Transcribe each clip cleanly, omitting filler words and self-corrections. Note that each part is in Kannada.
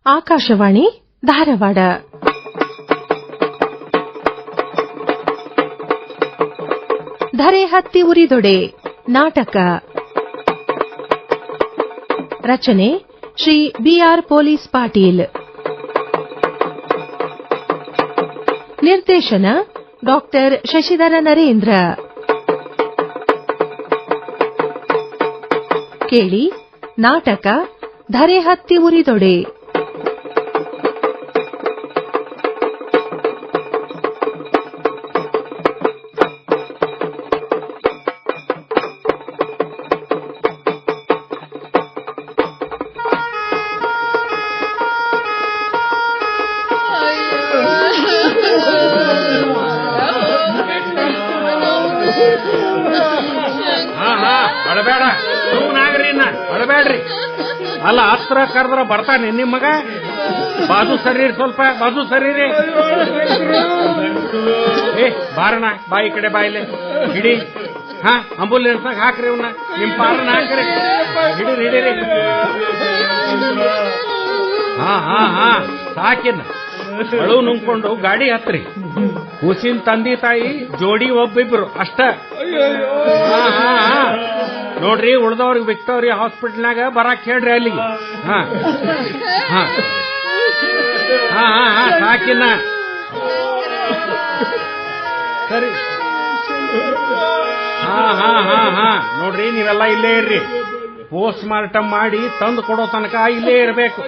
ಆಕಾಶವಾಣಿ ಧಾರವಾಡ. ಧರೆ ಹತ್ತಿ ಉರಿದೊಡೆ ನಾಟಕ. ರಚನೆ ಶ್ರೀ ಬಿಆರ್ ಪೊಲೀಸ್ ಪಾಟೀಲ್. ನಿರ್ದೇಶನ ಡಾಕ್ಟರ್ ಶಶಿಧರ ನರೇಂದ್ರ. ಕೇಳಿ ನಾಟಕ ಧರೆ ಹತ್ತಿ ಉರಿದೊಡೆ. ಅಳಬೇಡ, ಸುಮ್ಮನಾಗ್ರಿ, ಅಳಬೇಡ್ರಿ. ಅಲ್ಲ, ಹತ್ರ ಕರೆದ್ರ ಬರ್ತಾನೆ ನಿಮ್ಮ ಮಗ. ಬಾಜು ಸರೀರಿ, ಸ್ವಲ್ಪ ಬಾಜು ಸರೀರಿ. ಬಾರಣ, ಬಾಯಿ ಕಡೆ ಬಾಯಿಲೆ ಹಿಡಿ. ಆಂಬುಲೆನ್ಸ್ ಹಾಕ್ರಿ, ಇವನ್ನ ನಿಮ್ ಪಾರನ ಹಾಕ್ರಿ. ಹಿಡೀರಿ. ಸಾಕಿನ ಅಳು ನುಂಗ್ಕೊಂಡು ಗಾಡಿ ಹತ್ರಿ. ಕೂಸಿನ ತಂದೆ ತಾಯಿ ಜೋಡಿ ಒಬ್ಬಿಬ್ರು ಅಷ್ಟ. ನೋಡ್ರಿ, ಉಳ್ದವ್ರಿಗೆ ವಿಕ್ಟೋರಿಯಾ ಹಾಸ್ಪಿಟಲ್ನಾಗ ಬರಾಕ್ ಹೇಳ್ರಿ ಅಲ್ಲಿಗೆ. ಸಾಕಿನ ಸರಿ. ನೋಡ್ರಿ, ನೀವೆಲ್ಲ ಇಲ್ಲೇ ಇರ್ರಿ. ಪೋಸ್ಟ್ ಮಾರ್ಟಮ್ ಮಾಡಿ ತಂದು ಕೊಡೋ ತನಕ ಇಲ್ಲೇ ಇರಬೇಕು.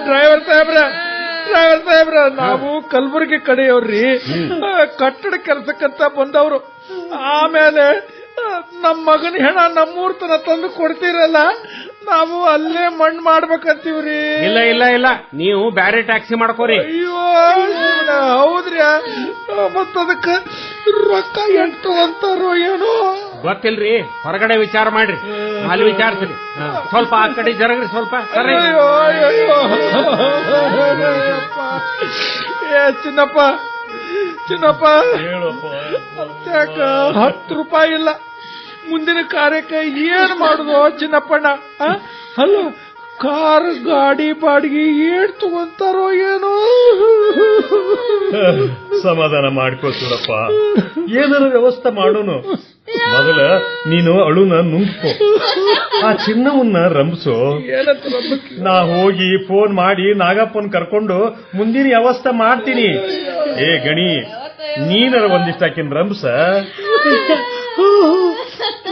ಡ್ರೈವರ್ ಸಾಹೇಬ್ರ, ನಾವು ಕಲಬುರಗಿ ಕಡೆಯವ್ರಿ. ಕಟ್ಟಡ ಕೆಲಸಕ್ಕಂತ ಬಂದವರು. ಆಮೇಲೆ ನಮ್ಮ ಮಗನ ಹೆಣ ನಮ್ಮೂರ್ ತನ ತಂದು ಕೊಡ್ತೀರಲ್ಲ, ನಾವು ಅಲ್ಲೇ ಮಣ್ಣು ಮಾಡ್ಬೇಕಂತೀವ್ರಿ. ಇಲ್ಲ, ನೀವು ಬ್ಯಾರೆ ಟ್ಯಾಕ್ಸಿ ಮಾಡ್ಕೋರಿ. ಅಯ್ಯೋ ಹೌದ್ರಿ. ಮತ್ತದಕ್ಕೆ ರೊಕ್ಕ ಎಷ್ಟು ಅಂತಾರೋ ಏನೋ ಗೊತ್ತಿಲ್ರಿ. ಹೊರಗಡೆ ವಿಚಾರ ಮಾಡ್ರಿ, ಅಲ್ಲಿ ವಿಚಾರಿಸ್ರಿ. ಸ್ವಲ್ಪ ಆ ಕಡೆ ಜರಗ್ರಿ, ಸ್ವಲ್ಪ ಸರಿ. ಚಿನ್ನಪ್ಪ, ಅತ್ಯಾಕ 10 ರೂಪಾಯಿ ಇಲ್ಲ. ಮುಂದಿನ ಕಾರ್ಯಕ್ಕೆ ಏನ್ ಮಾಡುದು ಚಿನ್ನಪ್ಪಣ್ಣ? ಅಲ್ಲ, ಕಾರ್ ಗಾಡಿ ಬಾಡಿಗೆ ಏನ್ ತಗೊಂತಾರೋ ಏನೋ. ಸಮಾಧಾನ ಮಾಡ್ಕೋತೀರಪ್ಪ, ಏನಾರ ವ್ಯವಸ್ಥೆ ಮಾಡೋನು. ಮೊದಲ ನೀನು ಅಳುನ ನುಂಗ್ಕೋ, ಆ ಚಿನ್ನವನ್ನ ರಂಬಿಸು. ನಾ ಹೋಗಿ ಫೋನ್ ಮಾಡಿ ನಾಗಪ್ಪನ್ ಕರ್ಕೊಂಡು ಮುಂದಿನ ವ್ಯವಸ್ಥೆ ಮಾಡ್ತೀನಿ. ಏ ಗಣಿ, ನೀನರ ಒಂದಿಷ್ಟಾಕಿನ ರಂಬ್ಸ.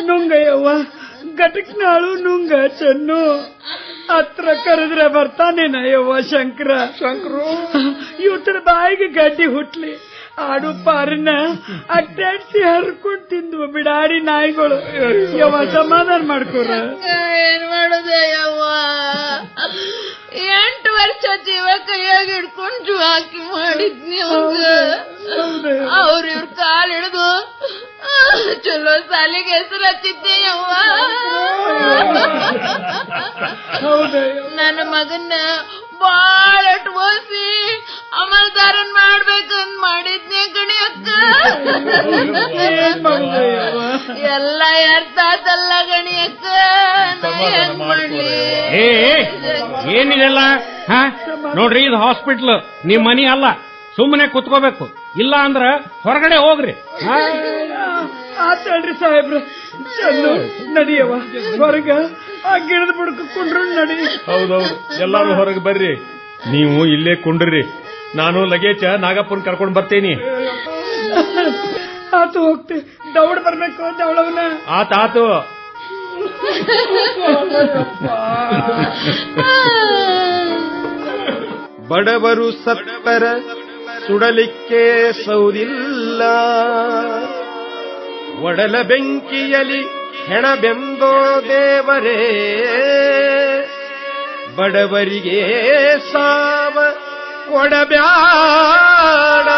ನುಂಗಯ್ಯವ್ವ, ಘಟಕ್ನಾಳು ನುಂಗ ಚೆನ್ನು. ಹತ್ರ ಕರೆದ್ರೆ ಬರ್ತಾನೇನಯ್ಯವ್ವ ಶಂಕರು. ಇವತ್ತರ ಬಾಯಿಗೆ ಗಡ್ಡಿ ಹುಟ್ಲಿ. ಆಡು ಪಾರಿನ ಅಟ್ಟಾಡ್ಸಿ ಹರ್ಕೊಂಡ್ ತಿಂದ್ವು ಬಿಡಾಡಿ ನಾಯಿಗಳು. ಯವ್ವ, ಸಮಾಧಾನ ಮಾಡ್ಕೋರ. ಏನ್ ಮಾಡುದೆ ಯವ್ವ? 8 ವರ್ಷ ಜೀವ ಕೈಯಾಗ ಹಿಡ್ಕೊಂಡು ಜುವಾಕಿ ಮಾಡಿದ್ನಿ. ಅವ್ರ ಇವ್ರ ಕಾಲ್ ಹಿಡಿದು ಚಲೋ ಸಾಲಿಗೆ ಹೆಸರು ಹಚ್ಚಿದ್ದೆ ಯವ್ವ. ನನ್ನ ಮಗನ್ನ ಬಾಳ ಓದಿಸಿ ಅಮಲ್ದಾರನ್ ಮಾಡ್ಬೇಕಂತ ಮಾಡಿದ್ನಿ ಕಣಿ ಅಕ್ಕ. ಎಲ್ಲ ಅರ್ಥಾತಲ್ಲ ಗಣಿ ಅಕ್ಕ. ಹೆಂಗ್ ಮಾಡ್ಲಿ? ಏನಿದೆಲ್ಲ? ನೋಡ್ರಿ, ಇದು ಹಾಸ್ಪಿಟ್ಲ್, ನಿಮ್ ಮನಿ ಅಲ್ಲ. ಸುಮ್ಮನೆ ಕುತ್ಕೋಬೇಕು. ಇಲ್ಲ ಅಂದ್ರ ಹೊರಗಡೆ ಹೋಗ್ರಿ. ಆತಳ್ರಿ ಸಾಹೇಬ್ರ. ಚಂದು ನಡಿಯವ, ಹೊರಗ ಆ ಗಿಡದ ಬುಡಕ ಕುಂಡ್ರು ನಡಿ. ಹೌದೌದು, ಎಲ್ಲಾರು ಹೊರಗೆ ಬರ್ರಿ. ನೀವು ಇಲ್ಲೇ ಕುಂಡ್ರಿ, ನಾನು ಲಗೇಜ ನಾಗಪ್ಪನ್ ಕರ್ಕೊಂಡ್ ಬರ್ತೇನಿ. ಆತು, ಹೋಗ್ತೆ. ದೌಡ್ ಬರ್ಬೇಕು ದೌಳವನ. ಆತು. ಬಡವರು ಸತ್ತರ ಸುಡಲಿಕ್ಕೆ ಸೌದಿಲ್ಲ, ಒಡಲ ಬೆಂಕಿಯಲಿ ಹೆಣಬೆಂದೋ ದೇವರೇ. ಬಡವರಿಗೆ ಸಾವ ಕೊಡಬ್ಯಾಡ.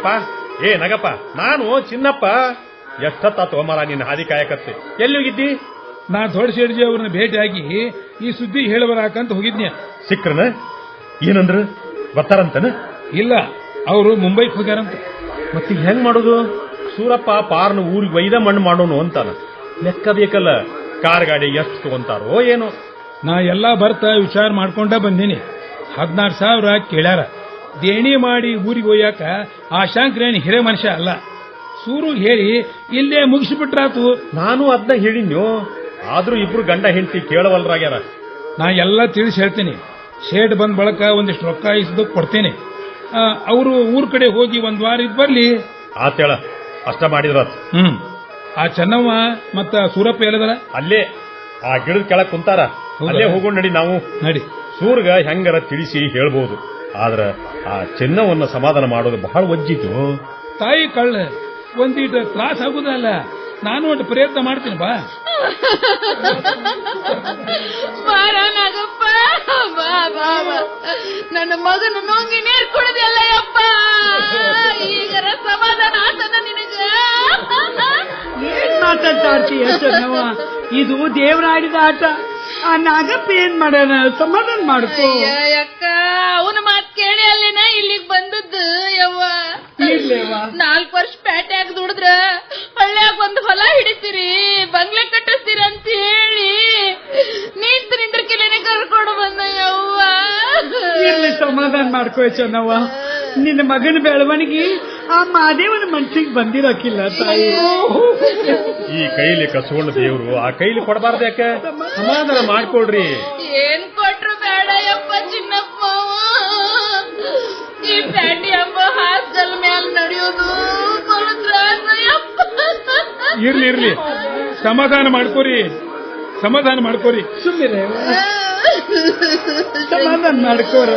ನಗಪ್ಪ ನಗಪ್ಪ, ನಾನು ಚಿನ್ನಪ್ಪ. ಎಷ್ಟೊತ್ತಾತು ಮರ ನಿನ್ನ ಹಾದಿ ಕಾಯಕತ್ತೆ. ಎಲ್ಲಿ ಹೋಗಿದ್ದಿ? ನಾ ದೊಡ್ಡ ಶೇಡ್ಜಿ ಅವ್ರನ್ನ ಭೇಟಿಯಾಗಿ ಈ ಸುದ್ದಿ ಹೇಳಬರಾಕಂತ ಹೋಗಿದ್ನ್ಯ. ಸಿಕ್ರನ? ಏನಂದ್ರ? ಬರ್ತಾರಂತನ? ಇಲ್ಲ, ಅವರು ಮುಂಬೈಗೆ ಹೋಗ್ಯಾರಂತ. ಮತ್ತೆ ಹೆಂಗ್ ಮಾಡೋದು? ಸೂರಪ್ಪ ಪಾರ್ನ ಊರಿಗೆ ವೈದ ಮಣ್ಣು ಮಾಡೋನು ಅಂತಾನ. ಲೆಕ್ಕ ಬೇಕಲ್ಲ, ಕಾರ್ ಗಾಡಿ ಎಷ್ಟು ತಗೊಂತಾರೋ ಏನೋ. ನಾ ಎಲ್ಲಾ ಬರ್ತಾ ವಿಚಾರ ಮಾಡ್ಕೊಂಡ ಬಂದೀನಿ. 16,000 ಕೇಳ್ಯಾರ. ದೇಣಿ ಮಾಡಿ ಊರಿಗೆ ಒಯ್ಯಾಕ ಆಶಾಂಕ್ರೇಣಿ ಹಿರೇ ಮನುಷ್ಯ ಅಲ್ಲ. ಸೂರು ಹೇಳಿ ಇಲ್ಲೇ ಮುಗಿಸಿಬಿಟ್ರಾತು. ನಾನು ಅದನ್ನ ಹೇಳಿನ್ಯೋ, ಆದ್ರೂ ಇಬ್ರು ಗಂಡ ಹೆಂಡತಿ ಕೇಳವಲ್ರಾಗ್ಯಾರ. ನಾ ಎಲ್ಲ ತಿಳಿಸಿ ಹೇಳ್ತೀನಿ. ಶೇಡ್ ಬಂದ್ ಬಳಕ ಒಂದಿಷ್ಟು ರೊಕ್ಕ ಇಸ್ದಕ್ ಕೊಡ್ತೇನೆ. ಅವರು ಊರ್ ಕಡೆ ಹೋಗಿ ಒಂದ್ ವಾರ ಇದ್ ಬರ್ಲಿ. ಆತೇಳ, ಅಷ್ಟ ಮಾಡಿದ್ರ. ಆ ಚೆನ್ನವ್ವ ಮತ್ತ ಸೂರಪ್ಪ ಎಲ್ಲದರ ಅಲ್ಲೇ ಆ ಗಿಡದ ಕೆಳಗ್ ಕುಂತಾರ. ಅಲ್ಲೇ ಹೋಗೋಣ ನಡಿ. ನಾವು ನಡಿ. ಸೂರ್ಗ ಹೆಂಗರ ತಿಳಿಸಿ ಹೇಳ್ಬೋದು, ಆದ್ರ ಆ ಚೆನ್ನವನ್ನ ಸಮಾಧಾನ ಮಾಡೋದು ಬಹಳ ಒಜ್ಜಿತು. ತಾಯಿ ಕಳ್ಳ ಒಂದೀಟ ತ್ರಾಸ ಆಗುದಲ್ಲ. ನಾನು ಒಟ್ಟು ಪ್ರಯತ್ನ ಮಾಡ್ತೀನಿ. ಬಾ ಬಾರ ನಾಗಪ್ಪ, ಬಾ ಬಾ ಬಾ. ನನ್ನ ಮಗನ ನೋಂಗಿ ನೀರ್ ಕುಡಿದಲ್ಲ ಯಪ್ಪ. ಈಗರ ಸಮಾಧಾನ ಆತನ ನಿನಗ? ಏನ್ ಮಾತಾಡ್ತೀಯ ಚೆನ್ನವ್ವ? ಇದು ದೇವರಾಡಿದ ಆಟ. ಆ ನಾಗಪ್ಪ ಏನ್ ಮಾಡ್ಯಾನ? ಸಮಾಧಾನ ಮಾಡ್ಕೋ. ಅಕ್ಕ, ಅವನ ಮಾತ್ ಕೇಳಿ ಅಲ್ಲಿನ ಇಲ್ಲಿಗೆ ಬಂದದ್ದು ಯವ್ವ. 4 ವರ್ಷ ಪೇಟೆಯಾಗ ದುಡಿದ್ರ ಹಳ್ಳ್ಯಾಗ ಒಂದು ಹೊಲ ಹಿಡಿತೀರಿ, ಬಂಗ್ಲೆ ಕಟ್ಟಿಸ್ತೀರ ಅಂತ ಹೇಳಿ ನಿಂದ್ರ ಕಿಲಿನ ಕರ್ಕೊಂಡು ಬಂದ ಯವ್ವ. ಇರ್ಲಿ, ಸಮಾಧಾನ ಮಾಡ್ಕೋ ಚೆನ್ನವ್ವ. ನಿನ್ನ ಮಗನ ಬೆಳವಣಿಗೆ ಆ ಮಾದೇವನ ಮನ್ಸಿಗೆ ಬಂದಿರಕ್ಕಿಲ್ಲ ತಾಯಿ. ಈ ಕೈಲಿ ಕಸ್ಕೊಂಡ ದೇವ್ರು ಆ ಕೈಲಿ ಕೊಡಬಾರ್ದು. ಯಾಕೆ? ಸಮಾಧಾನ ಮಾಡ್ಕೊಳ್ರಿ. ಏನ್ ಕೊಟ್ರು ಬೇಡ ಯಪ್ಪ ಚಿನ್ನಪ್ಪ. ಈ ಪ್ಯಾಟಿ ಹಬ್ಬ ಹಾಸ್ಟೆಲ್ ಮ್ಯಾಲ ನಡೆಯೋದು ಇರ್ಲಿ ಇರ್ಲಿ, ಸಮಾಧಾನ ಮಾಡ್ಕೋರಿ, ಸಮಾಧಾನ ಮಾಡ್ಕೋರಿ. ಸುಮ್ಮನೆ ಸಮಾಧಾನ ಮಾಡ್ಕೋರ.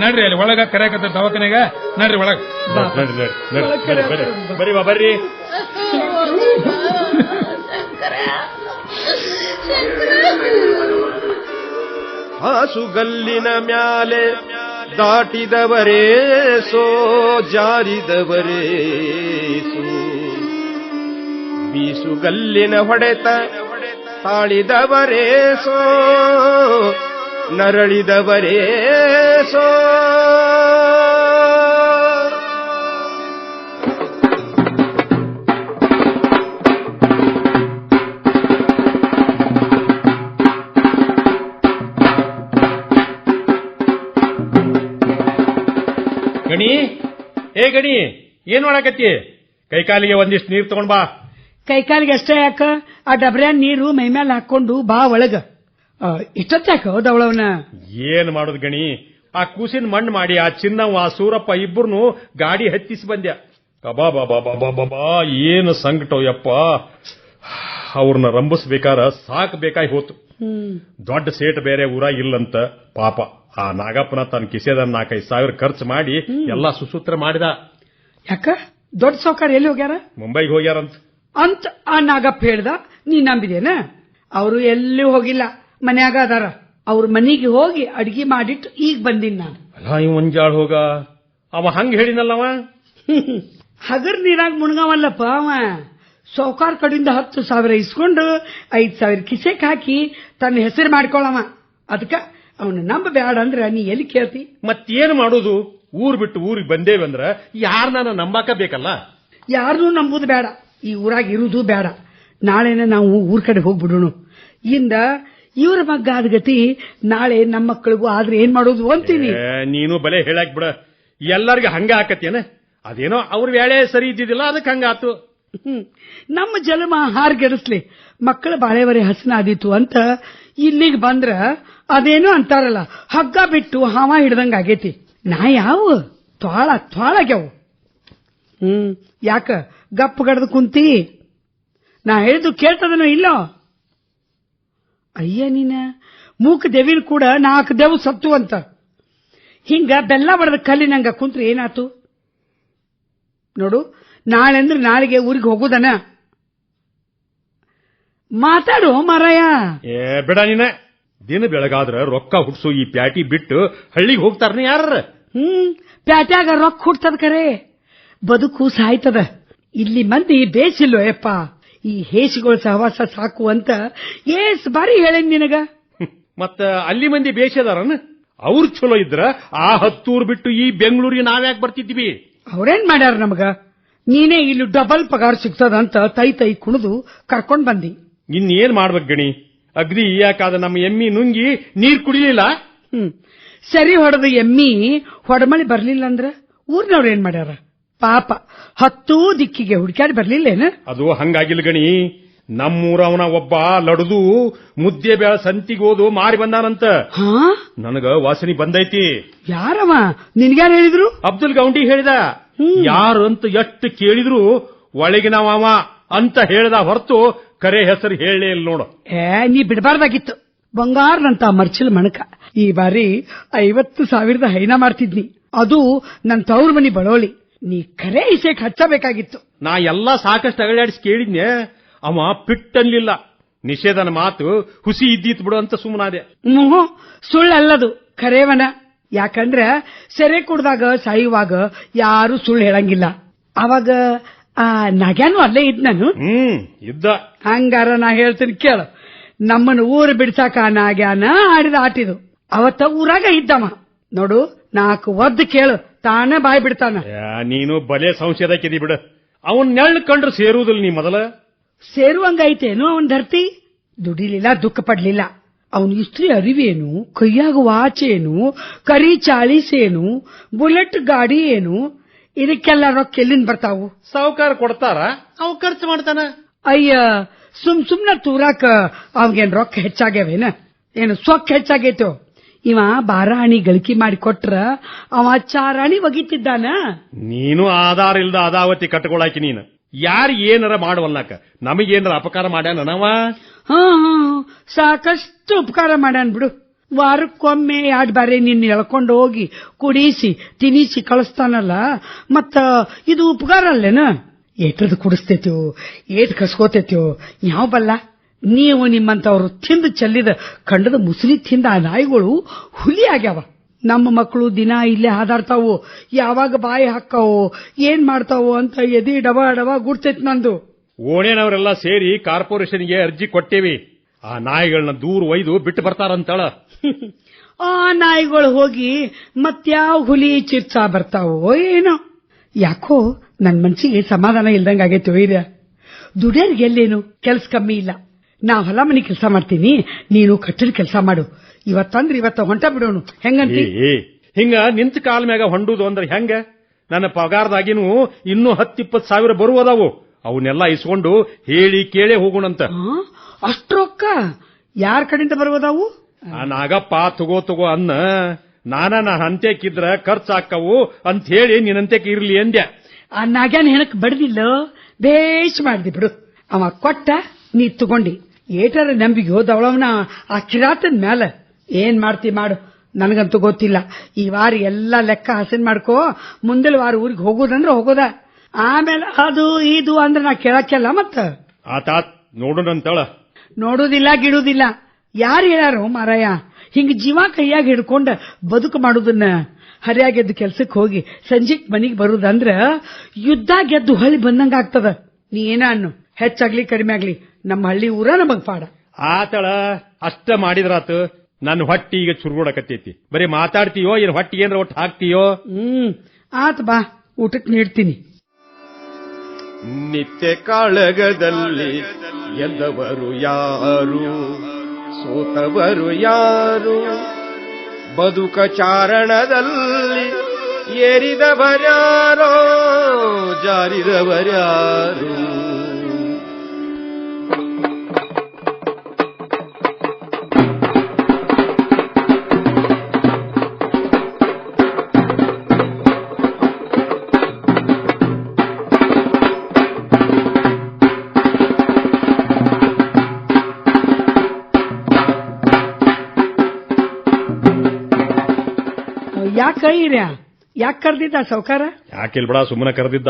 ನಡ್ರಿ, ಅಲ್ಲಿ ಒಳಗ ಕರೆಯಕತ್ತ ದವಾಖಾನೆಗ. ನಡ್ರಿ ಒಳಗ. ಬರ್ರಿ ಬಾ, ಬರ್ರಿ. ಹಾಸುಗಲ್ಲಿನ ಮ್ಯಾಲೆ ದಾಟಿದವರೇ ಸೋ, ಜಾರಿದವರೇ ಸೋ. ಬೀಸುಗಲ್ಲಿನ ಹೊಡೆತ ತಾಳಿದವರೇ ಸೋ, ನರಳಿದವರೇ ಸೋ. ಗಣಿ, ಗಣಿ, ಏನ್ ಮಾಡಾಕತ್ತಿ? ಕೈಕಾಲಿಗೆ ಒಂದಿಷ್ಟು ನೀರ್ ತಗೊಂಡ್ ಬಾ. ಕೈಕಾಲಿಗೆ ಅಷ್ಟೇ ಯಾಕ? ಆ ಡಬ್ರ್ಯಾನ್ ನೀರು ಮೈಮೇಲೆ ಹಾಕೊಂಡು ಬಾ ಒಳಗ. ಇಷ್ಟೊತ್ತಾಕ ದವಳವನ? ಏನ್ ಮಾಡೋದು ಗಣಿ, ಆ ಕೂಸಿನ ಮಣ್ಣು ಮಾಡಿ ಆ ಚಿನ್ನವ್ವ ಆ ಸೂರಪ್ಪ ಇಬ್ಬರನ್ನು ಗಾಡಿ ಹತ್ತಿಸಿ ಬಂದ್ಯ. ಬಾಬಾ ಏನು ಸಂಕಟ ಯಪ್ಪ. ಅವ್ರನ್ನ ರಂಭಿಸ್ಬೇಕಾರ ಸಾಕಬೇಕಾಗಿ ಹೋತು. ದೊಡ್ಡ ಸೇಟ್ ಬೇರೆ ಊರಾಗ ಇಲ್ಲಂತ. ಪಾಪ ಆ ನಾಗಪ್ಪನ ತನ್ನ ಕಿಸೆದ 4,000-5,000 ಖರ್ಚು ಮಾಡಿ ಎಲ್ಲಾ ಸುಸೂತ್ರ ಮಾಡಿದ. ಯಾಕ? ದೊಡ್ಡ ಸಾವ್ಕಾರ ಎಲ್ಲಿ ಹೋಗ್ಯಾರ? ಮುಂಬೈಗೆ ಹೋಗ್ಯಾರಂತ ಅಂತ ಆ ನಾಗಪ್ಪ ಹೇಳ್ದ. ನೀ ನಂಬಿದೇನ? ಅವರು ಎಲ್ಲಿ ಹೋಗಿಲ್ಲ, ಮನ್ಯಾಗ ಅದಾರ. ಅವ್ರ ಮನಿಗೆ ಹೋಗಿ ಅಡ್ಗಿ ಮಾಡಿಟ್ಟು ಈಗ ಬಂದಿನ್ ನಾನು. ಅಲ್ಲ, ಇವ್ ಮುಂಜಾಳ ಹೋಗ ಅವ ಹಂಗ ಹೇಳಿನಲ್ಲವ. ಹಗರ್ ನೀರಾಗ ಮುಣಗವಲ್ಲಪ್ಪ ಅವ. ಸಾವ್ಕಾರ ಕಡೆಯಿಂದ 10,000 ಇಸ್ಕೊಂಡು 5,000 ಕಿಸೆಕ್ ಹಾಕಿ ತನ್ನ ಹೆಸರು ಮಾಡ್ಕೊಳವ. ಅದಕ್ಕ ಅವನು ನಂಬಬೇಡ ಅಂದ್ರ ನೀ ಎಲ್ಲಿ ಕೇಳ್ತಿ? ಮತ್ತೇನು ಮಾಡೋದು? ಊರ್ ಬಿಟ್ಟು ಊರಿಗೆ ಬಂದೇವಂದ್ರ ಯಾರನ್ನ ನಂಬಾಕ ಬೇಕಲ್ಲ. ಯಾರನ್ನೂ ನಂಬುದು ಬೇಡ, ಈ ಊರಾಗ ಇರುವುದು ಬೇಡ. ನಾಳೆನ ನಾವು ಊರ್ ಕಡೆ ಹೋಗ್ಬಿಡೋಣ. ಇಂದ ಇವ್ರ ಮಗ್ಗ ಆದ ಗತಿ ನಾಳೆ ನಮ್ಮ ಮಕ್ಕಳಿಗೂ ಆದ್ರೆ ಏನ್ ಮಾಡೋದು ಅಂತೀನಿ. ನೀನು ಬಲೆ ಹೇಳಾಕ್ ಬಿಡ. ಎಲ್ಲರಿಗೂ ಹಂಗ ಆಕತ್ತೇನ? ಅದೇನೋ ಅವ್ರ ವೇಳೆ ಸರಿ ಇದ್ದಿದ್ದಿಲ್ಲ, ಅದಕ್ಕೆ ಹಂಗಾತು. ನಮ್ಮ ಜಲಮ ಹಾರ್ಗೆಡಿಸ್ಲಿ, ಮಕ್ಕಳ ಬಾಳೆವರೆ ಹಸನಾದೀತು ಅಂತ ಇಲ್ಲಿಗೆ ಬಂದ್ರ ಅದೇನೋ ಅಂತಾರಲ್ಲ, ಹಗ್ಗ ಬಿಟ್ಟು ಹಾವ ಹಿಡ್ದಂಗ ಆಗೇತಿ. ನಾ ಯಾವ ತ್ವಾಳಾಗ್ಯಾವು. ಯಾಕ ಗಪ್ಪ ಗಡ್ದು ಕುಂತಿ? ನಾ ಹೇಳಿದ್ದು ಕೇಳ್ತದನೋ ಇಲ್ಲೋ? ಅಯ್ಯ ನೀನ ಮೂಕ ದೇವಿನ ಕೂಡ 4 ದೇವು ಸತ್ತು ಅಂತ ಹಿಂಗ ಬೆಲ್ಲ ಬಡದ ಕಲ್ಲಿನಂಗ ಕುಂತ್ರೆ ಏನಾತು ನೋಡು. ನಾಳೆ ಅಂದ್ರೆ ನಾಳೆಗೆ ಊರಿಗೆ ಹೋಗುದನ? ಮಾತಾಡು ಮಾರಾಯ. ಬಿಡ ನೀನ. ದಿನ ಬೆಳಗಾದ್ರ ರೊಕ್ಕ ಹುಡ್ಸು ಈ ಪ್ಯಾಟಿ ಬಿಟ್ಟು ಹಳ್ಳಿಗೆ ಹೋಗ್ತಾರನ ಯಾರ? ಪ್ಯಾಟ್ಯಾಗ ರೊಕ್ಕ ಹುಡ್ತದ ಕರೆ, ಬದುಕು ಸಾಯ್ತದ. ಇಲ್ಲಿ ಮಂದಿ ಬೇಸಿಲ್ಲೋ ಯಪ್ಪ, ಈ ಹೇಸಿಗಳ ಸಹವಾಸ ಸಾಕು ಅಂತ ಏಸ್ ಬಾರಿ ಹೇಳೇನ್ ನಿನಗ. ಮತ್ತ ಅಲ್ಲಿ ಮಂದಿ ಬೇಷದಾರನ? ಅವ್ರು ಚಲೋ ಇದ್ರ ಆ ಹತ್ತೂರು ಬಿಟ್ಟು ಈ ಬೆಂಗಳೂರಿಗೆ ನಾವ್ಯಾಕೆ ಬರ್ತಿದ್ವಿ? ಅವ್ರೇನ್ ಮಾಡ್ಯಾರ ನಮಗ? ನೀನೇ ಇಲ್ಲಿ ಡಬಲ್ ಪಗಾರ ಸಿಗ್ತದಂತ ತೈ ಕುಣಿದು ಕರ್ಕೊಂಡ್ ಬಂದಿ. ಇನ್ನೇನ್ ಮಾಡ್ಬೇಕ್ ಗಣಿ? ಅಗ್ದಿ ಯಾಕಾದ ನಮ್ಮ ಎಮ್ಮಿ ನುಂಗಿ ನೀರ್ ಕುಡಿಲಿಲ್ಲ. ಸರಿ ಹೊಡೆದ ಎಮ್ಮಿ ಹೊಡಮಳಿ ಬರ್ಲಿಲ್ಲ ಅಂದ್ರ ಊರ್ನವ್ರ ಏನ್ ಮಾಡ್ಯಾರ? ಪಾಪ 10 ದಿಕ್ಕಿಗೆ ಹುಡುಕ್ಯಾಡಿ ಬರ್ಲಿಲ್ಲೇನ? ಅದು ಹಂಗಾಗಿಲ್ಲ ಗಣಿ. ನಮ್ಮೂರವನ ಒಬ್ಬ ಲಡ್ದು ಮುದ್ದೆ ಬೇಳ ಸಂತಿಗೆ ಹೋದು ಮಾರಿ ಬಂದಾನಂತ. ನನಗ ವಾಸನಿ ಬಂದೈತಿ. ಯಾರವ? ನಿನ್ಗ್ಯಾರು ಹೇಳಿದ್ರು? ಅಬ್ದುಲ್ ಗೌಂಡಿ ಹೇಳಿದ. ಯಾರು ಅಂತ ಎಷ್ಟು ಕೇಳಿದ್ರು ಒಳಗಿನವ ಅಂತ ಹೇಳ್ದ ಹೊರತು ಕರೆ ಹೆಸರು ಹೇಳಲೇ ಇಲ್ಲ ನೋಡು. ನೀ ಬಿಡಬಾರ್ದಾಗಿತ್ತು. ಬಂಗಾರನಂತ ಮರ್ಚಿಲ್ ಮಣಕ. ಈ ಬಾರಿ 50,000 ಹೈನ ಮಾಡ್ತಿದ್ನಿ. ಅದು ನನ್ ತವ್ರ ಮನಿ ಬಡೋಳಿ. ನೀ ಕರೆ ಇಸೆಕ್ ಹಚ್ಚಬೇಕಾಗಿತ್ತು. ನಾ ಎಲ್ಲಾ ಸಾಕಷ್ಟು ಅಗಲಾಡಿಸಿ ಕೇಳಿದ್ನೆ. ಅವ ಪಿಟ್ಟನ್ಲಿಲ್ಲ. ನಿಷೇಧನ ಮಾತು ಹುಸಿ ಇದ್ದೀತ್ ಬಿಡು ಅಂತ ಸುಮ್ಮನಾದೆ. ಸುಳ್ಳಲ್ಲದು, ಖರೇವನ. ಯಾಕಂದ್ರ ಸೆರೆ ಕುಡ್ದಾಗ ಸಾಯುವಾಗ ಯಾರು ಸುಳ್ಳು ಹೇಳಂಗಿಲ್ಲ. ಅವಾಗ ಆ ನಗ್ಯಾನು ಅಲ್ಲೇ ಇದ್ ನಾನು. ಇದ್ದ. ಹಂಗಾರ ನಾ ಹೇಳ್ತೀನಿ ಕೇಳ. ನಮ್ಮನ್ನು ಊರು ಬಿಡ್ಸಾಕ ನಾಗ್ಯಾನ ಆಡಿದ ಆಟಿದು. ಅವತ್ತ ಊರಾಗ ಇದ್ದವ ನೋಡು. 4 ಒದ್ದು ಕೇಳು, ತಾನೇ ಬಾಯ್ ಬಿಡ್ತಾನ. ನೀನು ಬಲೆ ಸಂಶಯದಕ್ಕಿದಿ ಬಿಡು. ಅವನ್ ನೆಳ್ಳು ಕಂಡ್ರು ಸೇರುವುದಿಲ್ಲ. ನೀ ಮೊದಲ ಸೇರುವಂಗೈತೇನು ಅವನ್ ಧರ್ತಿ? ದುಡಿಲಿಲ್ಲ, ದುಃಖ ಪಡ್ಲಿಲ್ಲ. ಅವನು ಇಸ್ತ್ರಿ ಅರಿವೇನು, ಕೈಯಾಗ ವಾಚೇನು, ಕರಿ ಚಾಳಿಸೇನು, ಬುಲೆಟ್ ಗಾಡಿ ಏನು, ಇದಕ್ಕೆಲ್ಲ ರೊಕ್ಕ ಎಲ್ಲಿಂದ ಬರ್ತಾವು? ಸಾವುಕಾರ ಕೊಡ್ತಾರ, ಅವ್ ಖರ್ಚು ಮಾಡ್ತಾನ. ಅಯ್ಯ, ಸುಮ್ನ ತೂರಾಕ ಅವಗೇನ್ ರೊಕ್ಕ ಹೆಚ್ಚಾಗ್ಯಾವೇನ? ಏನು ಸೊಕ್ಕ ಹೆಚ್ಚಾಗೈತೋ? ಇವ 12 ಆಣಿ ಗಳಿಕೆ ಮಾಡಿ ಕೊಟ್ರ ಅವ 4 ಆಣಿ ಒಗಿತಿದ್ದಾನ. ನೀನು ಆಧಾರ ಇಲ್ದ ಅದಾವತಿ ಕಟ್ಕೊಳಾಕಿ. ನೀನು ಯಾರು ಏನಾರ ಮಾಡುವಲ್ಲಾಕ ನಮಗೇನಾರ ಅಪಕಾರ ಮಾಡ್ಯಾನವ? ಸಾಕಷ್ಟು ಉಪಕಾರ ಮಾಡ್ಯಾನ್ ಬಿಡು. ವಾರಕ್ಕೊಮ್ಮೆ 2 ಬಾರಿ ನಿನ್ನ ಎಳ್ಕೊಂಡು ಹೋಗಿ ಕುಡಿಸಿ ತಿನಿಸಿ ಕಳಿಸ್ತಾನಲ್ಲ. ಮತ್ತ ಇದು ಉಪಕಾರ ಅಲ್ಲೇನ? ಏಟದು ಕುಡಿಸ್ತೇತ್ಯೋ, ಏಟ್ ಕಸ್ಕೋತೇತ್ಯೋ ಯಾವ ಬಲ್ಲ. ನೀವು ನಿಮ್ಮಂತವ್ರು ತಿಂದು ಚೆಲ್ಲಿದ ಕಂಡದ ಮುಸುಲಿ ತಿಂದ ಆ ನಾಯಿಗಳು ಹುಲಿ ಆಗ್ಯಾವ. ನಮ್ಮ ಮಕ್ಕಳು ದಿನ ಇಲ್ಲೇ ಹಾದಾಡ್ತಾವು. ಯಾವಾಗ ಬಾಯಿ ಹಾಕಾವೋ ಏನ್ ಮಾಡ್ತಾವೋ ಅಂತ ಎದಿ ಡವ ಗುಡ್ತೈತ್ ನಂದು. ಓಣೇನವರೆಲ್ಲ ಸೇರಿ ಕಾರ್ಪೊರೇಷನ್ಗೆ ಅರ್ಜಿ ಕೊಟ್ಟೇವಿ. ಆ ನಾಯಿಗಳನ್ನ ದೂರ ಒಯ್ದು ಬಿಟ್ಟು ಬರ್ತಾರಂತಳ. ಆ ನಾಯಿಗಳು ಹೋಗಿ ಮತ್ಯಾವ ಹುಲಿ ಚಿರ್ಚಾ ಬರ್ತಾವೋ ಏನೋ. ಯಾಕೋ ನನ್ ಮನ್ಸಿಗೆ ಸಮಾಧಾನ ಇಲ್ದಂಗ ಆಗೈತೆ. ವೈರ್ಯ ದುಡಿಯೋರ್ಗೆಲ್ಲೇನು ಕೆಲ್ಸ ಕಮ್ಮಿ ಇಲ್ಲ. ನಾ ಹೊಲ ಮನಿ ಕೆಲಸ ಮಾಡ್ತೀನಿ, ನೀನು ಕಟ್ಟಡ ಕೆಲಸ ಮಾಡು. ಇವತ್ತಂದ್ರೆ ಇವತ್ತ ಹೊಂಟ ಬಿಡೋನು. ಹೆಂಗಂತಿ? ಹಿಂಗ ನಿಂತ ಕಾಲ ಮ್ಯಾಗ ಹೊಂಡುದು ಅಂದ್ರೆ ಹೆಂಗ? ನನ್ನ ಪಗಾರದಾಗಿನೂ ಇನ್ನೂ 10-20 ಸಾವಿರ ಬರುವುದಾವು. ಅವನ್ನೆಲ್ಲ ಇಸ್ಕೊಂಡು ಹೇಳಿ ಕೇಳೇ ಹೋಗೋಣಂತ. ಅಷ್ಟು ರೊಕ್ಕ ಯಾರ ಕಡೆಯಿಂದ ಬರುವುದಾವು? ನಾಗಪ್ಪ ತಗೋ ಅನ್ನ. ನಾ ಹಂತೆಕಿದ್ರ ಖರ್ಚಾಕ್ಕವು ಅಂತ ಹೇಳಿ ನಿನ್ನಂತೆಕ್ ಇರ್ಲಿ ಅಂದ್ಯ. ಆ ನಾಗ್ಯಾನ ಹೆಣಕ್ ಬಡ್ದಿಲ್ಲ, ಬೇಷ್ ಮಾಡ್ದಿ ಬಿಡು. ಅವ ಕೊಟ್ಟ, ನೀ ತಗೊಂಡಿ. ಏಟಾರ ನಂಬಿಗೆ ಹೋದವಳವನ ಆ ಕಿರಾತನ್ ಮ್ಯಾಲ. ಏನ್ ಮಾಡ್ತಿ ಮಾಡು, ನನಗಂತೂ ಗೊತ್ತಿಲ್ಲ. ಈ ವಾರ ಎಲ್ಲಾ ಲೆಕ್ಕ ಹಸನ್ ಮಾಡ್ಕೋ. ಮುಂದಿನ ವಾರ ಊರಿಗೆ ಹೋಗೋದಂದ್ರೆ ಹೋಗೋದ. ಆಮೇಲೆ ಅದು ಇದು ಅಂದ್ರೆ ನಾ ಕೇಳಕ್ಕೆಲ್ಲ. ಮತ್ತ ಆತಾತ್ ನೋಡೋಣಂತಳ. ನೋಡುದಿಲ್ಲ ಗಿಡುದಿಲ್ಲ. ಯಾರು ಹೇಳಾರು ಮಾರಾಯ? ಹಿಂಗ ಜೀವ ಕೈಯಾಗ ಹಿಡ್ಕೊಂಡ ಬದುಕು ಮಾಡುದನ್ನ. ಹರಿಯಾಗೆದ್ದು ಕೆಲ್ಸಕ್ಕೆ ಹೋಗಿ ಸಂಜೆಗ್ ಮನಿಗ್ ಬರುದಂದ್ರ ಯುದ್ಧ ಗೆದ್ದು ಹಳ್ಳಿ ಬಂದಂಗ ಆಗ್ತದ. ನೀ ಏನ ಅನ್ನು, ಹೆಚ್ಚಾಗ್ಲಿ ಕಡಿಮೆ ಆಗ್ಲಿ ನಮ್ಮ ಹಳ್ಳಿ ಊರ ನಮಗ್ ಪಾಡ. ಆತಳ ಅಷ್ಟ ಮಾಡಿದ್ರಾತು. ನನ್ನ ಹೊಟ್ಟಿ ಈಗ ಚುರುಗೋಡಕತ್ತೈತಿ. ಬರೀ ಮಾತಾಡ್ತೀಯೋ ಏನ್ ಹೊಟ್ಟಿಗೆ ಏನ್ರ ಒಟ್ಟು ಹಾಕ್ತೀಯೋ? ಆತ್ ಬಾ, ಊಟಕ್ಕೆ ನೀಡ್ತೀನಿ. ನಿತ್ಯ ಕಾಳಗದಲ್ಲಿ ಗೆದ್ದವರು ಯಾರು, ಸೋತವರು ಯಾರು? ಬದುಕ ಚಾರಣದಲ್ಲಿ ಏರಿದವರ್ಯಾರೋ, ಜಾರಿದವರ್ಯಾರು? ಯಾಕೆ ಕರ್ದಿದ್ದ ಸಾವ್ಕಾರ? ಯಾಕಿಲ್ ಬಿಡ, ಸುಮ್ಮನೆ ಕರೆದಿದ್ದ.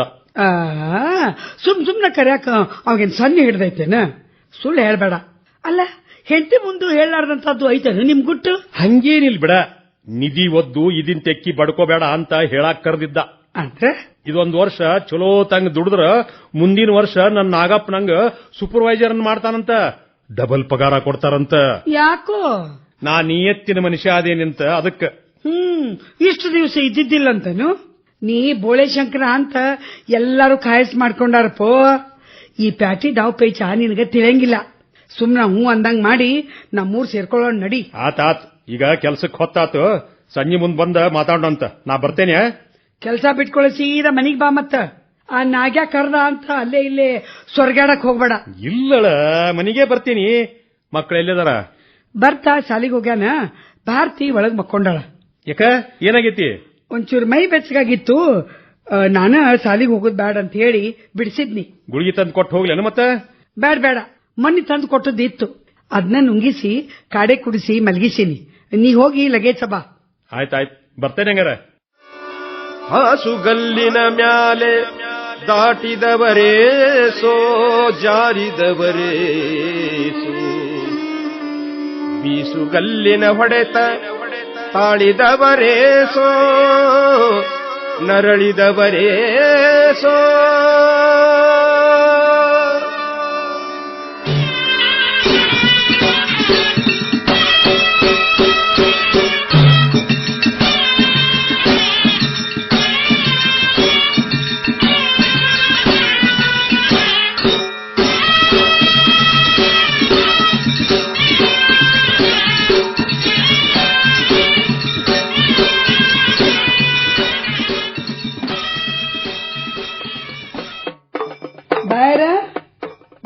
ಸುಮ್ನ ಕರ್ಯಾಕ ಅವಾಗೇನ್ ಸಣ್ಣ ಹಿಡ್ದೈತೇನ? ಸುಳ್ಳು ಹೇಳ್ಬೇಡ. ಅಲ್ಲ, ಹೆಂಡತಿ ಮುಂದೆ ಹೇಳಾರ್ದಂತದ್ದು ಐತೇನು ನಿಮ್ ಗುಟ್ಟು? ಹಂಗೇನಿಲ್ ಬಿಡ. ನಿಧಿ ಒದ್ದು ಇದನ್ ತೆಕ್ಕಿ ಬಡ್ಕೋಬೇಡ ಅಂತ ಹೇಳಾಕ್ ಕರೆದಿದ್ದ. ಅಂದ್ರೆ ಇದೊಂದು ವರ್ಷ ಚಲೋ ತಂಗ ದುಡಿದ್ರ ಮುಂದಿನ ವರ್ಷ ನನ್ನ ನಾಗಪ್ಪ ನಂಗ ಸೂಪರ್ವೈಸರ್ ಮಾಡ್ತಾನಂತ, ಡಬಲ್ ಪಗಾರ ಕೊಡ್ತಾರಂತ. ಯಾಕೋ ನಾ ನಿಯತ್ತಿನ ಮನುಷ್ಯ ಅದೇನಂತ ಅದಕ್ಕ. ಇಷ್ಟು ದಿವಸ ಇದ್ದಿದ್ದಿಲ್ಲಂತನು. ನೀ ಬೋಳೆ ಶಂಕರ ಅಂತ ಎಲ್ಲಾರು ಖಾಯಸ್ ಮಾಡ್ಕೊಂಡಾರಪ್ಪೋ. ಈ ಪ್ಯಾಟಿ ದಾವ್ ಪೈಚ ನಿನಗ ತಿಳಿಯಂಗಿಲ್ಲ. ಸುಮ್ನ ಹೂ ಅಂದಂಗ್ ಮಾಡಿ ನಮ್ಮೂರ್ ಸೇರ್ಕೊಳ್ಳೋಣ ನಡಿ. ಆತ್ ಈಗ ಕೆಲ್ಸಕ್ಕೆ ಹೊತ್ತಾತು, ಸಂಜೆ ಮುಂದ್ ಬಂದ ಮಾತಾಡೋಣಂತ. ನಾ ಬರ್ತೇನೆ. ಕೆಲ್ಸ ಬಿಟ್ಕೊಳ್ಳೋ ಸೀದಾ ಮನಿಗ್ ಬಾ. ಮತ್ತ ಆ ನಾಗ್ಯಾ ಕರ್ದ ಅಂತ ಅಲ್ಲೇ ಇಲ್ಲೇ ಸ್ವರ್ಗಾಡಕ್ ಹೋಗ್ಬೇಡ. ಇಲ್ಲಳ, ಮನಿಗೆ ಬರ್ತೀನಿ. ಮಕ್ಕಳು ಎಲ್ಲಿದಾರ? ಬರ್ತಾ ಶಾಲಿಗೆ ಹೋಗ್ಯಾನ. ಭಾರತಿ ಒಳಗ್ ಮಕ್ಕೊಂಡಾಳ. ಯಾಕ ಏನಾಗೈತಿ? ಒಂಚೂರು ಮೈ ಬೆಚ್ಚಗಾಗಿತ್ತು. ನಾನ ಶಾಲಿಗೆ ಹೋಗೋದ್ ಬ್ಯಾಡ ಅಂತ ಹೇಳಿ ಬಿಡಿಸಿದ್ನಿ. ಗುಳಿಗೆ ತಂದು ಕೊಟ್ಟು ಹೋಗ್ಲೇನು? ಮತ್ತೆ ಬೇಡ, ಮೊನ್ನೆ ತಂದು ಕೊಟ್ಟದ್ದಿತ್ತು. ಅದನ್ನ ನುಂಗಿಸಿ ಕಾಡೆ ಕುಡಿಸಿ ಮಲಗಿಸೀನಿ. ನೀ ಹೋಗಿ ಲಗೇಜ್ ಬಾ. ಆಯ್ತಾಯ್ತು, ಬರ್ತೇನೆ ಹಂಗಾರ. ಹಾಸುಗಲ್ಲಿನ ಮ್ಯಾಲೆ ದಾಟಿದವರೇ ಸೋ, ಜಾರಿದವರೇ ಸೋ, ಬೀಸುಗಲ್ಲಿನ ಹೊಡೆತ ತಾಳಿದವರೇ ಸೋ, ನರಳಿದವರೇ ಸೋ.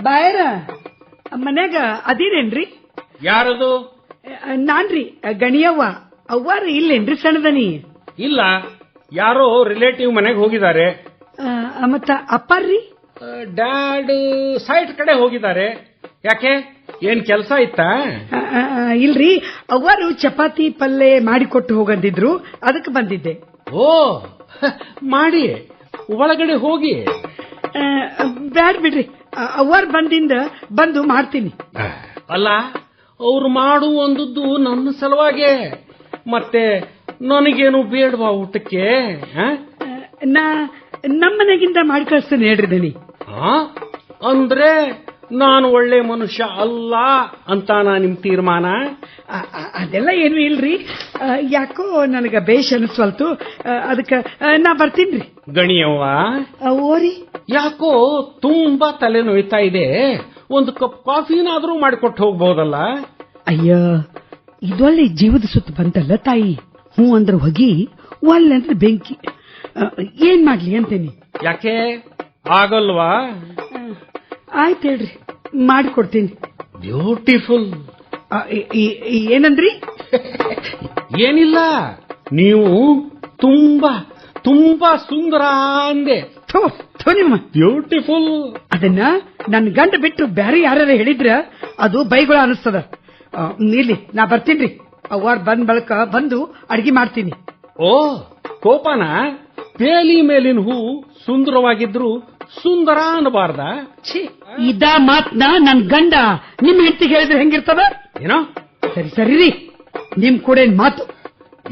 ಬಾಯರ ಮನ್ಯಾಗ ಅದಿರೇನ್ರಿ? ಯಾರದು? ನಾನ್ರಿ ಗಣಿಯವ್ವ. ಅವ್ವಾರ ಇಲ್ಲೇನ್ರಿ ಸಣ್ಣದನಿ? ಇಲ್ಲ, ಯಾರೋ ರಿಲೇಟಿವ್ ಮನೆಗೆ ಹೋಗಿದ್ದಾರೆ. ಮತ್ತ ಅಪ್ಪಾರ್ರಿ? ಡ್ಯಾಡ್ ಸೈಟ್ ಕಡೆ ಹೋಗಿದ್ದಾರೆ. ಯಾಕೆ, ಏನ್ ಕೆಲಸ ಇತ್ತಾ? ಇಲ್ರಿ, ಅವ್ವಾರು ಚಪಾತಿ ಪಲ್ಲೆ ಮಾಡಿಕೊಟ್ಟು ಹೋಗಂದಿದ್ರು, ಅದಕ್ಕೆ ಬಂದಿದ್ದೆ. ಓ, ಮಾಡಿ ಒಳಗಡೆ ಹೋಗಿ. ಬ್ಯಾಡ್ ಬಿಡ್ರಿ, ಅವ್ವಾರು ಬಂದು ಮಾಡ್ತೀನಿ. ಅಲ್ಲ, ಅವ್ರು ಮಾಡು ಅಂದದ್ದು ನನ್ನ ಸಲುವಾಗೆ, ಮತ್ತೆ ನನಗೇನು ಬೇಡವಾ ಊಟಕ್ಕೆ? ನಮ್ಮನೆಗಿಂದ ಮಾಡಿ ಕಳಿಸ್ತೇನೆ ಹೇಳ್ರಿ ದನಿ. ಅಂದ್ರೆ ನಾನು ಒಳ್ಳೆ ಮನುಷ್ಯ ಅಲ್ಲ ಅಂತ ನಿಮ್ ತೀರ್ಮಾನ? ಅದೆಲ್ಲ ಏನು ಇಲ್ರಿ, ಯಾಕೋ ನನಗ ಬೇಷ್ ಅನಿಸ್ವಲ್ತು, ಅದಕ್ಕೆ ನಾ ಬರ್ತೀನ್ರಿ. ಗಣಿಯವ್ವ, ಓರಿ ಯಾಕೋ ತುಂಬಾ ತಲೆ ನೋಯ್ತಾ ಇದೆ, ಒಂದು ಕಪ್ ಕಾಫಿನಾದ್ರೂ ಮಾಡಿಕೊಟ್ಟು ಹೋಗ್ಬಹುದಲ್ಲ? ಅಯ್ಯ, ಇದೊಳ್ಳೆ ಜೀವದ ಸುತ್ತ ಬಂತಲ್ಲ ತಾಯಿ. ಹೂ ಅಂದ್ರೆ ಹೊಗಿ, ಒಲ್ಲಂದ್ರೆ ಬೆಂಕಿ. ಏನ್ ಮಾಡ್ಲಿ ಅಂತೇನಿ. ಯಾಕೆ ಆಗಲ್ವಾ? ಆಯ್ತು ಹೇಳ್ರಿ, ಮಾಡಿಕೊಡ್ತೀನಿ. ಬ್ಯೂಟಿಫುಲ್. ಏನಂದ್ರಿ? ಏನಿಲ್ಲ, ನೀವು ತುಂಬಾ ತುಂಬಾ ಸುಂದರ ಅಂದೆ. ನಿಮ್ಮ ಬ್ಯೂಟಿಫುಲ್ ಅದನ್ನ ನನ್ ಗಂಡ ಬಿಟ್ಟು ಬೇರೆ ಯಾರು ಹೇಳಿದ್ರ ಅದು ಬೈಗುಳ ಅನಿಸ್ತದ. ಇಲ್ಲಿ ನಾ ಬರ್ತೀನ್ರಿ. ಅವ್ವಾರ್ ಬಂದ್ ಬಳಕ ಬಂದು ಅಡ್ಗೆ ಮಾಡ್ತೀನಿ. ಓ, ಕೋಪನ? ಬೇಲಿ ಮೇಲಿನ ಹೂ ಸುಂದರವಾಗಿದ್ರು ಸುಂದರ ಅನ್ನಬಾರ್ದ? ಇದ ಮಾತ್ನ ನನ್ ಗಂಡ ನಿಮ್ ಹೆಂಡತಿಗೆ ಹೇಳಿದ್ರೆ ಹೆಂಗಿರ್ತದ? ಏನೋ ಸರಿ ಸರಿ, ನಿಮ್ ಕೂಡ ಮಾತು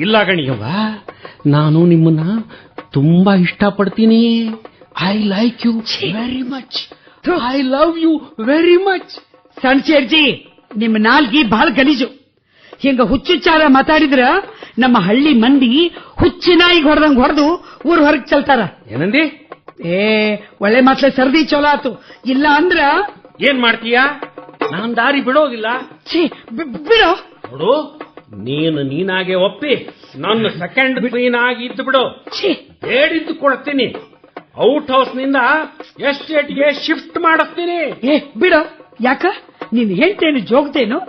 ಇಲ್ಲ ಗಣಿಯವ್ವ. ನಾನು ನಿಮ್ಮನ್ನ ತುಂಬಾ ಇಷ್ಟಪಡ್ತೀನಿ. I like you very much. I love you very much. ಸಣ್ಣ ಸೇರ್ಜಿ, ನಿಮ್ ನಾಲ್ಗಿ ಬಹಳ ಗಲೀಜು. ಹಿಂಗ ಹುಚ್ಚುಚ್ಚಾರ ಮಾತಾಡಿದ್ರ ನಮ್ಮ ಹಳ್ಳಿ ಮಂದಿ ಹುಚ್ಚಿನಾಯಿಗೆ ಹೊಡೆದಂಗ್ ಹೊಡೆದು ಊರ್ ಹೊರಗ್ ಚಲ್ತಾರ. ಏನಂದಿ? ಒಳ್ಳೆ ಮಾತ್ಲೆ ಸರ್ದಿ ಚಲೋ ಆತು. ಇಲ್ಲ ಅಂದ್ರ ಏನ್ ಮಾಡ್ತೀಯಾ? ನಾನ್ ದಾರಿ ಬಿಡೋದಿಲ್ಲ. ಬಿಡೋ. ನೋಡು, ನೀನಾಗೆ ಒಪ್ಪಿ ನನ್ನ ಸೆಕೆಂಡ್ ಕ್ವೀನ್ ಆಗಿ ಇದ್ದು ಬಿಡು. ಬೇಡಿದ್ದು ಕೊಡ್ತೀನಿ. ಔಟ್ ಹೌಸ್ ನಿಂದ ಎಸ್ಟೇಟ್ಗೆ ಶಿಫ್ಟ್ ಮಾಡಿಸ್ತೀನಿ. ಬಿಡೋ. ಯಾಕ ನಿನ್ ಹೆಂಡತೇನು ಜೋಗ್ತೇನು?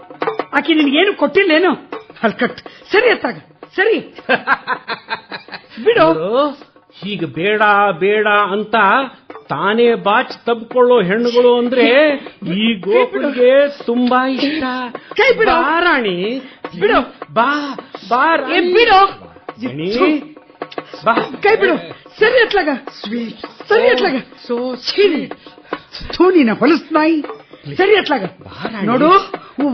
ಆಕೆ ನಿನ್ಗೇನು ಕೊಟ್ಟಿಲ್ಲೇನು? ಹಲ್ಕಟ್. ಸರಿ ಅತ್ತಾಗ ಸರಿ ಬಿಡೋ. ಹೀಗ ಬೇಡ ಬೇಡ ಅಂತ ತಾನೇ ಬಾಚ್ ತಬ್ಕೊಳ್ಳೋ ಹೆಣ್ಣುಗಳು ಅಂದ್ರೆ ಈ ಗೋಪುರಿಗೆ ತುಂಬಾ ಇಷ್ಟ. ಕೈ ಬಿಡೋ ರಾಣಿ. ಬಿಡೋ. ಬಾ ಬಾ ಬಿಡೋ. ಬಾ, ಕೈ ಬಿಡು. ಸರಿ ಅತ್ಲಾಗ ಸರಿ ಅತ್ಲಾಗ ನೀನ ಹೊಲಸ್ ನಾಯಿ. ಸರಿ ಅತ್ಲಾಗ ನೋಡು,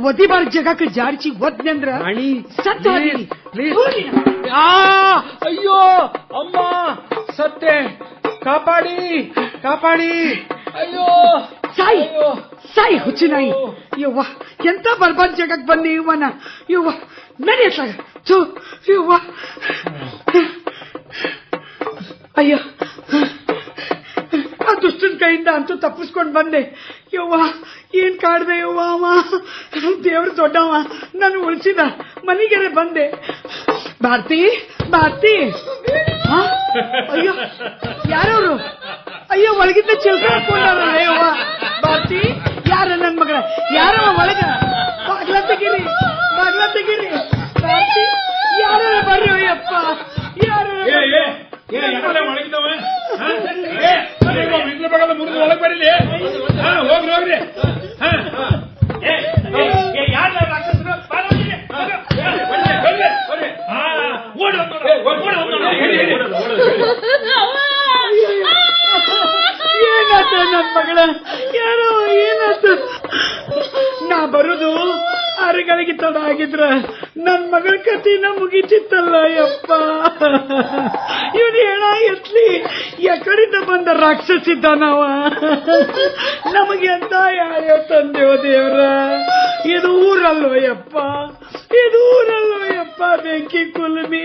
ಒದಿಬಾರ ಜಗಕ್ಕೆ ಜಾರಿಸಿ ಒದ್ನಂದ್ರ ರಾಣಿ, ಸತ್ತು ಹೋಗ್ತೀನಿ. please. ಹೋಗ್ಲಿ. ಅಯ್ಯೋ ಅಮ್ಮ ಸತ್ತೆ, ಕಾಪಾಡಿ ಕಾಪಾಡಿ, ಅಯ್ಯೋ ಸಾಯಿ ಅಯ್ಯೋ. ಸಾಯಿ ಹುಚ್ಚಿನಾಯಿ. ಯವ್ವ ಎಂತ ಬರ್ಬಾದ್ ಜಗಕ್ ಬಂದಿ ಇವನ. ಯವ್ವ ನಡೆಯತ್ತಾಗ ಯವ್ವ. ಅಯ್ಯೋ ಆ ದುಷ್ಟನ ಕೈಯಿಂದ ಅಂತೂ ತಪ್ಪಿಸ್ಕೊಂಡ್ ಬಂದೆ. ಯವ್ವ ಏನ್ ಕಾಡ್ದೆ ಯವ್ವ. ಅವ ದೇವ್ರ ದೊಡ್ಡವ ನಾನು ಉಳಿಸಿದ. ಮನೆಗೆರೆ ಬಂದೆ. ಭಾರತಿ ಭಾರತಿ. ಆ? ಅಯ್ಯೋ ಯಾರವ್ರು? ಅಯ್ಯೋ ಒಳಗಿದ್ದ ಚಿಲ್ಕೊಂಡವ್ರ. ಯವ್ವ ಭಾರತಿ ಯಾರ ನನ್ ಮಗಳ? ಯಾರವ ಒಳಗ? ಬಾಗ್ಲ ತೆಗೀರಿ, ಬಾಗ್ಲ ತೆಗೀರಿ. ಭಾರತಿ ಯಾರ ಬರ್ರಿ ಅಯ್ಯಪ್ಪ. ಯಾರ ಒಳಗೆ ಬರಲಿ. ಹೋಗ್ರಿ ಹೋಗ್ರಿ. ಏನಾತ ನನ್ ಮಗಳ? ಯಾರೋ ಏನಾತ? ನಾ ಬರುದು 6 ಗಳಿಗೆ ತಡ ಆಗಿದ್ರ ನನ್ ಮಗಳ ಕಥೆನ ಮುಗಿತಿತ್ತಲ್ಲ ಯಪ್ಪ. ಇವನು ಹೇಳ ಎತ್ಲಿ ಎಕಡಿಂದ ಬಂದ ರಾಕ್ಷಸಿದ್ದಾನವ. ನಮಗೆ ಅಂತ ಯಾವ್ಯಾವ ತಂದೆಯೋ ದೇವ್ರ. ಇದು ಊರಲ್ಲೋ ಯಪ್ಪ, ಇದು ಊರಲ್ಲೋ ಯಪ್ಪ. ಬೆಂಕಿ ಕುಲುಮಿ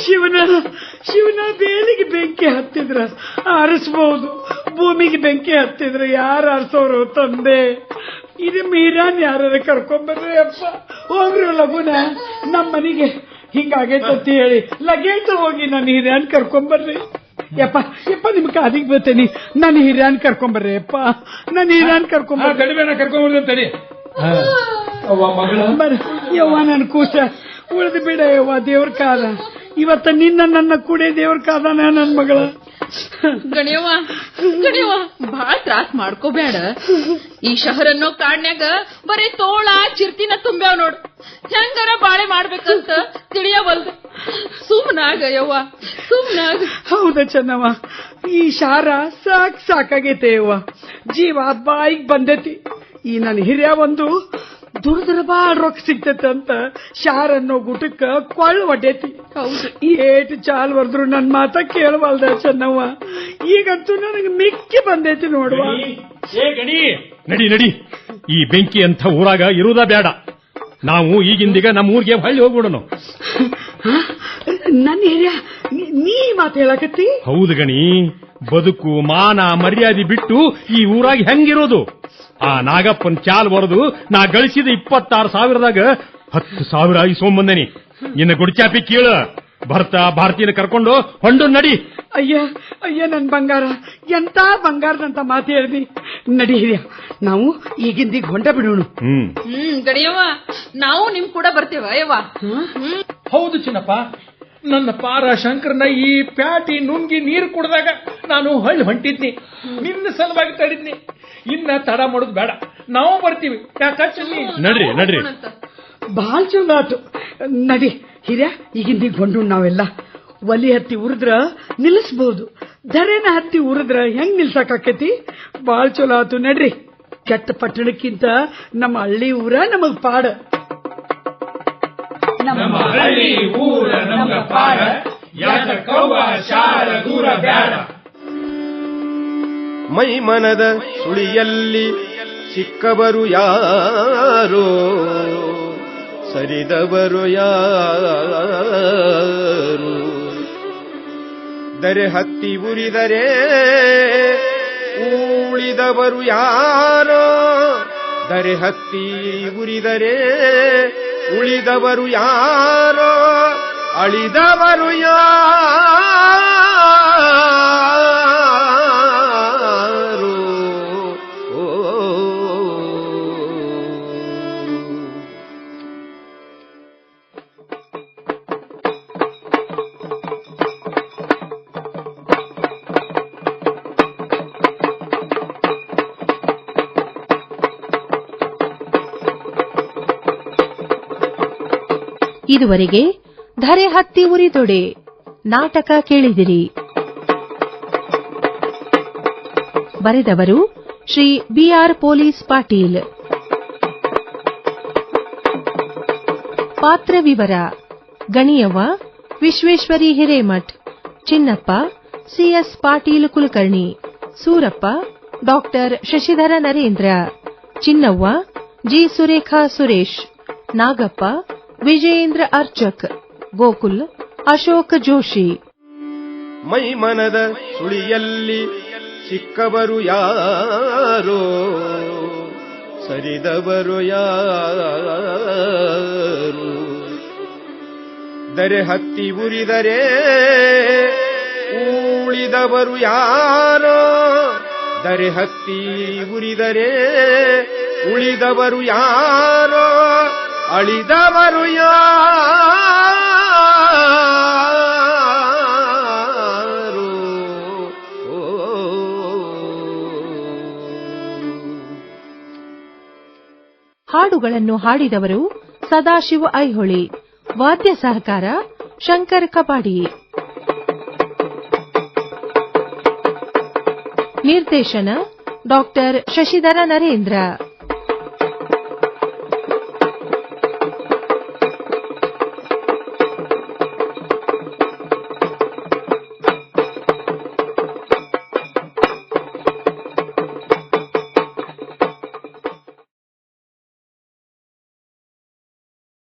ಶಿವನ ಬೇಲಿಗೆ ಬೆಂಕಿ ಹತ್ತಿದ್ರ ಆರಿಸಬಹುದು, ಭೂಮಿಗೆ ಬೆಂಕಿ ಹತ್ತಿದ್ರ ಯಾರು ಆರಿಸೋರು ತಂದೆ? ಇದು ಮೀರಾನ್ ಯಾರ ಕರ್ಕೊಂಬರ್ರಿ ಅಪ್ಪ. ಹೋಗ್ರಿ ಲಗುನ ನಮ್ಮ ಮನೆಗೆ. ಹಿಂಗಾಗೈತಂತ ಹೇಳಿ ಲಗೇಜ್ ಹೋಗಿ ನಾನು ಹಿರಿಯನ್ ಕರ್ಕೊಂಬರ್ರಿ ಯಪ್ಪ. ಯಪ್ಪ ನಿಮ್ ಕಾದಿಗೆ ಬರ್ತೇನಿ. ನಾನು ಹಿರಿಯನ್ ಕರ್ಕೊಂಬರ್ರಿ ಯಪ್ಪ. ನಾನು ಹಿರಿಯನ್ ಕರ್ಕೊಂಬರ್ರಿ. ಕಡಿಮೆ ಕರ್ಕೊಂಡ್ಬಂತೇಳಿ. ಯವ್ವ ನನ್ ಕೂಸ ಉಳಿದು ಬಿಡ ಯವ್ವ. ದೇವ್ರ ಕಾದ ಇವತ್ತ ನಿನ್ನ ನನ್ನ ಕೂಡೆ ದೇವ್ರ ಕಾದಾನ ನನ್ ಮಗಳ. ಗಣಿಯವ್ವ ಗಣಿಯವ್ವ ಬಾಳ ತ್ರಾಸ್ ಮಾಡ್ಕೋಬೇಡ. ಈ ಶಹರನ್ನೋ ಕಾಡ್ನ್ಯಾಗ ಬರೀ ತೋಳ ಚಿರ್ತಿನ ತುಂಬ್ಯಾವ್ ನೋಡು. ಹೆಂಗಾರ ಬಾಳೆ ಮಾಡ್ಬೇಕಂತ ತಿಳಿಯವಲ್ದು. ಸುಮ್ನಾಗ ಯವ್ವ ಸುಮ್ನಾಗ. ಹೌದ ಚೆನ್ನವ್ವ, ಈ ಶಾರ ಸಾಕಾಗೈತೆ ಯವ್ವ. ಜೀವ ಬಾಯಿಗೆ ಬಂದೈತಿ. ಈ ನನ್ನ ಹಿರಿಯ ಒಂದು ದುರ್ದ್ರ ಬಾಳ್ ರೊಕ್ಕ ಸಿಗ್ತೈತೆ ಅಂತ ಶಾರ ಅನ್ನೋ ಗುಟಕ್ಕ ಕೊಳ್ಳ ಒಡ್ಡೈತಿ. ಏಟು ಚಾಲ್ ಹೊರದ್ರು ನನ್ ಮಾತ ಕೇಳವಲ್ದ ಚೆನ್ನವ್ವ. ಈಗಂತೂ ನನಗೆ ಮಿಕ್ಕಿ ಬಂದೈತಿ ನೋಡುವ. ಏ ಗಣಿ, ನಡಿ ನಡಿ. ಈ ಬೆಂಕಿ ಅಂತ ಊರಾಗ ಇರುವುದ ಬೇಡ. ನಾವು ಈಗಿಂದೀಗ ನಮ್ಮ ಊರಿಗೆ ಹೊಳ್ಳಿ ಹೋಗ್ಬಿಡೋಣ. ನನ್ನ ಹಿರಿಯ ನೀ ಮಾತು ಹೇಳಕತ್ತಿ? ಹೌದು ಗಣಿ, ಬದುಕು ಮಾನ ಮರ್ಯಾದೆ ಬಿಟ್ಟು ಈ ಊರಾಗ ಹೆಂಗಿರೋದು? ಆ ನಾಗಪ್ಪನ್ ಚಾಲ್ ಬರೆದು ನಾ ಗಳಿಸಿದ 26,000ದಾಗ 10,000 ಇಸ್ಕೊಂಬಂದನಿ. ಇನ್ನು ಗುಡ್ಚಾಪಿ ಕೀಳ ಭಾರತೀಯನ ಕರ್ಕೊಂಡು ಹೊಂಡು ನಡಿ. ಅಯ್ಯ ನನ್ ಬಂಗಾರ, ಎಂತ ಬಂಗಾರದಂತ ಮಾತು ಹೇಳ್ದಿ. ನಡಿ ಹಿರಿಯ, ನಾವು ಈಗಿಂದೀಗ ಹೊಂಡ ಬಿಡೋಣ. ಗಡಿಯವ್ವ ನಾವು ನಿಮ್ ಕೂಡ ಬರ್ತೇವ ಯವ್ವ. ಹೌದು ಚಿನ್ನಪ್ಪ, ನನ್ನ ಪಾರ ಶಂಕರನ ಈ ಪ್ಯಾಟಿ ನುಂಗಿ ನೀರು ಕುಡ್ದಾಗ ನಾನು ಹೊಂಟಿದ್ನಿ. ನಿನ್ನ ಸಲುವಾಗಿ ತಡಿದ್ನಿ. ಇನ್ನ ತಡ ಮಾಡೋದು ಬೇಡ, ನಾವು ಬರ್ತೀವಿ. ಯಾಕಚ್ಚಿ ನಡ್ರಿ ನಡ್ರಿ. ಬಹಳ ಚಂದ ಆತು. ನಡಿ ಹಿರಿಯ, ಈಗಿಂದೀಗ ಹೊಂಡು. ನಾವೆಲ್ಲ ಒಲಿ ಹತ್ತಿ ಉರಿದ್ರ ನಿಲ್ಲಿಸಬಹುದು, ಧರೆನ ಹತ್ತಿ ಉರಿದ್ರ ಹೆಂಗ್ ನಿಲ್ಸಕ್ಕಾಕತಿ? ಬಾಳ ಚಲೋ ಆತು. ನಡ್ರಿ. ಕೆಟ್ಟ ಪಟ್ಟಣಕ್ಕಿಂತ ನಮ್ಮ ಹಳ್ಳಿ ಊರ ನಮಗ್ ಪಾಡ. ನಮ್ಮ ಹಳ್ಳಿ ಊರ ನಮಗ ಪಾಡ, ಯಾಕವ್ವ ಶಾರ ದೂರ ಬ್ಯಾಡ. ಮೈ ಮನದ ಸುಳಿಯಲ್ಲಿ ಸಿಕ್ಕವರು ಯಾರೋ, ಸರಿದವರು ಯಾರು? ದರೆ ಹತ್ತಿ ಉರಿದರೆ ಉಳಿದವರು ಯಾರೋ, ದರೆ ಹತ್ತಿ ಉರಿದರೆ ಉಳಿದವರು ಯಾರೋ, ಅಳಿದವರು ಯಾರು? ಓ ಇದುವರೆಗೆ ಧರೆ ಹತ್ತಿ ಉರಿದೊಡೆ ನಾಟಕ ಕೇಳಿದಿರಿ. ಬರೆದವರು ಶ್ರೀ BR ಪೊಲೀಸ್ ಪಾಟೀಲ್. ಪಾತ್ರ ವಿವರ Ganiyavva Vishweshwari Hiremath, Chinnappa CS Patil Kulkarni, Surappa doctor Shashidhara Narendra, Chinnavva G Surekha Suresh, Nagappa Vijayendra Archak, Gokul Ashok Joshi. ಮೈಮನದ ಸುಳಿಯಲ್ಲಿ ಸಿಕ್ಕವರು ಯಾರೋ, ಸರಿದವರು ಯಾರು, ದರೆ ಹತ್ತಿ ಉರಿದರೆ ಉಳಿದವರು ಯಾರೋ, ದರೆ ಹತ್ತಿ ಉರಿದರೆ ಉಳಿದವರು ಯಾರೋ, ಅಳಿದವರು ಯಾರು. ಹಾಡುಗಳನ್ನು ಹಾಡಿದವರು ಸದಾಶಿವ ಐಹೊಳಿ, ವಾದ್ಯ ಸಹಕಾರ ಶಂಕರ್ ಕಪಾಡಿ, ನಿರ್ದೇಶನ ಡಾಕ್ಟರ್ ಶಶಿಧರ ನರೇಂದ್ರ.